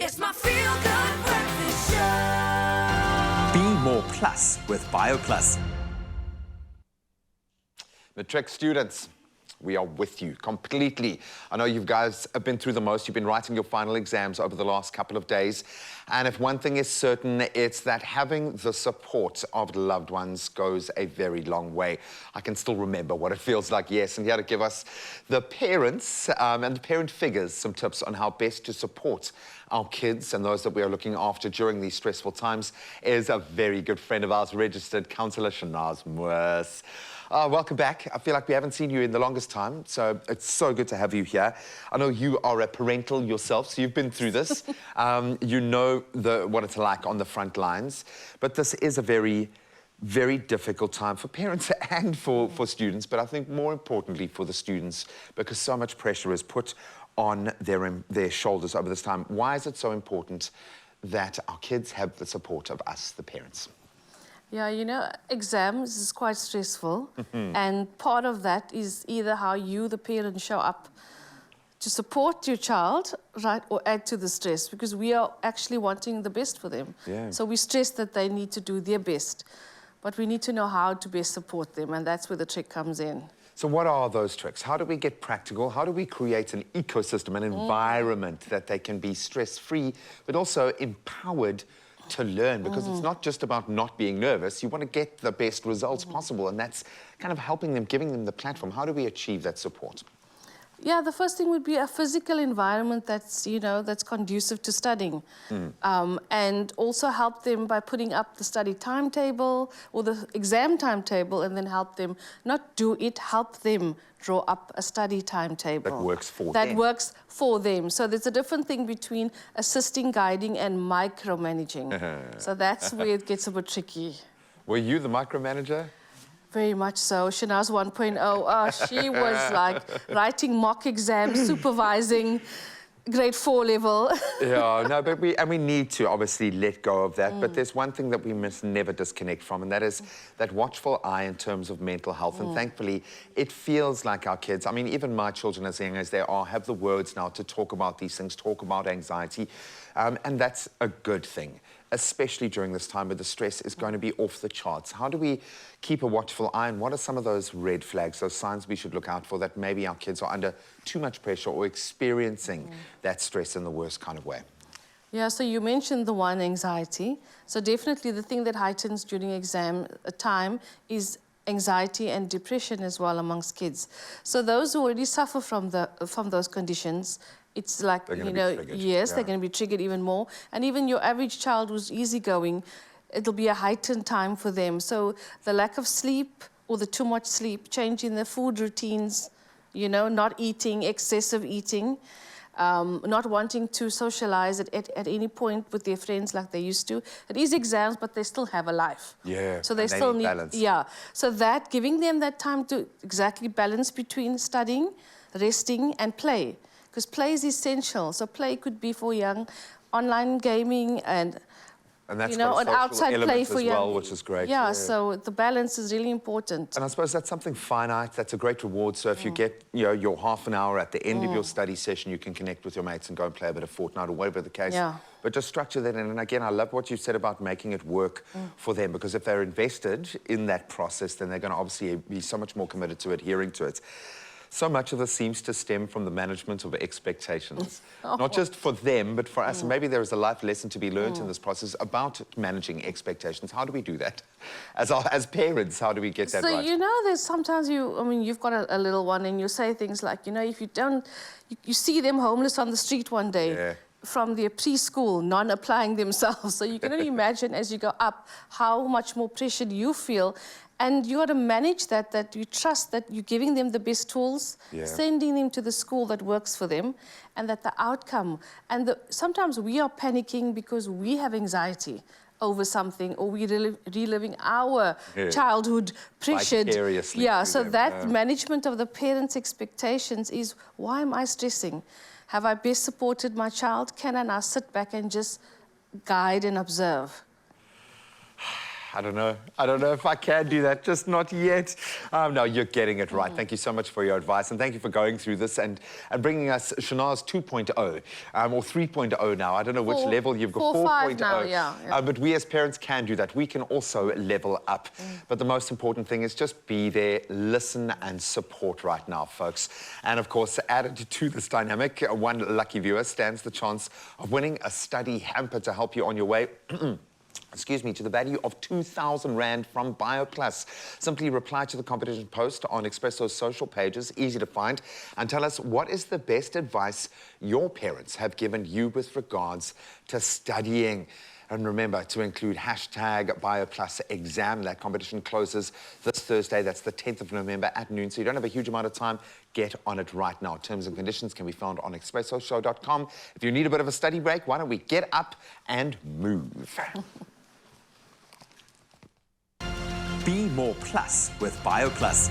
It's my feel-good breakfast show. Be more plus with BIOPLUS. Matric students, we are with you completely. I know you guys have been through the most. You've been writing your final exams over the last couple of days. And if one thing is certain, it's that having the support of loved ones goes a very long way. I can still remember what it feels like, yes. And here to give us the parents and the parent figures some tips on how best to support our kids and those that we are looking after during these stressful times is a very good friend of ours, registered counsellor Shanaz Moos. Welcome back. I feel like we haven't seen you in the longest time, so it's so good to have you here. I know you are a parental yourself, so you've been through this. You know what it's like on the front lines, but this is a very, very difficult time for parents and for students, but I think more importantly for the students, because so much pressure is put on their shoulders over this time. Why is it so important that our kids have the support of us, the parents? Yeah, you know, exams is quite stressful, and part of that is either how you, the parent, show up to support your child, right, or add to the stress, because we are actually wanting the best for them. Yeah. So we stress that they need to do their best, but we need to know how to best support them, and that's where the trick comes in. So what are those tricks? How do we get practical? How do we create an ecosystem, an environment that they can be stress-free, but also empowered to learn? Because it's not just about not being nervous. You want to get the best results possible, and that's kind of helping them, giving them the platform. How do we achieve that support? Yeah, the first thing would be a physical environment that's, you know, that's conducive to studying. And also help them by putting up the study timetable or the exam timetable, and then help them not do it, help them draw up a study timetable. That works for them. That works for them. So there's a different thing between assisting, guiding, and micromanaging. So that's where it gets a bit tricky. Were you the micromanager? Very much so. Shanaz 1.0, she was like writing mock exams, supervising grade 4 level. Yeah, no, but we need to obviously let go of that. But there's one thing that we must never disconnect from, and that is that watchful eye in terms of mental health. And thankfully, it feels like our kids, I mean, even my children, as young as they are, have the words now to talk about these things, talk about anxiety. And that's a good thing, especially during this time where the stress is going to be off the charts. How do we keep a watchful eye, and what are some of those red flags, those signs we should look out for that maybe our kids are under too much pressure or experiencing that stress in the worst kind of way? Yeah, so you mentioned the one, anxiety. So definitely the thing that heightens during exam time is anxiety and depression as well amongst kids. So those who already suffer from those conditions, it's like, you know, yes, they're going to be triggered even more. And even your average child who's easygoing, it'll be a heightened time for them. So the lack of sleep or the too much sleep, change in their food routines, you know, not eating, excessive eating, not wanting to socialize at any point with their friends like they used to. It is exams, but they still have a life. Yeah, so they still need balance. Yeah, so that, giving them that time to exactly balance between studying, resting, and play. Because play is essential. So play could be for young, online gaming, and that's, you know, an outside play for young, well, which is great. Yeah, so the balance is really important. And I suppose that's something finite. That's a great reward. So if you get, you know, your half an hour at the end of your study session, you can connect with your mates and go and play a bit of Fortnite or whatever the case. Yeah. But just structure that in. And again, I love what you said about making it work for them, because if they're invested in that process, then they're going to obviously be so much more committed to adhering to it. So much of this seems to stem from the management of expectations, not just for them, but for us. And maybe there is a life lesson to be learned in this process about managing expectations. How do we do that? As parents, how do we get that right? So, you know, there's sometimes you've got a little one and you say things like, you know, if you don't, you see them homeless on the street one day, from their preschool, non-applying themselves. So you can only imagine as you go up how much more pressure you feel. And you got to manage that you trust that you're giving them the best tools, sending them to the school that works for them, and that the outcome. And sometimes we are panicking because we have anxiety over something, or we're reliving our childhood pressured. Yeah, so that management of the parents' expectations is, why am I stressing? Have I best supported my child? Can I now sit back and just guide and observe? I don't know. I don't know if I can do that, just not yet. No, you're getting it right. Thank you so much for your advice, and thank you for going through this and bringing us Shana's 2.0, or 3.0 now. I don't know which level you've got. 4.5 now, yeah. But we as parents can do that. We can also level up. But the most important thing is just be there, listen and support right now, folks. And of course, added to this dynamic, one lucky viewer stands the chance of winning a study hamper to help you on your way excuse me, to the value of 2,000 Rand from BIOPLUS. Simply reply to the competition post on Expresso's social pages, easy to find, and tell us what is the best advice your parents have given you with regards to studying. And remember to include hashtag BIOPLUS exam. That competition closes this Thursday. That's the 10th of November at noon. So you don't have a huge amount of time. Get on it right now. Terms and conditions can be found on expressoshow.com. If you need a bit of a study break, why don't we get up and move? Be more plus with BioPlus.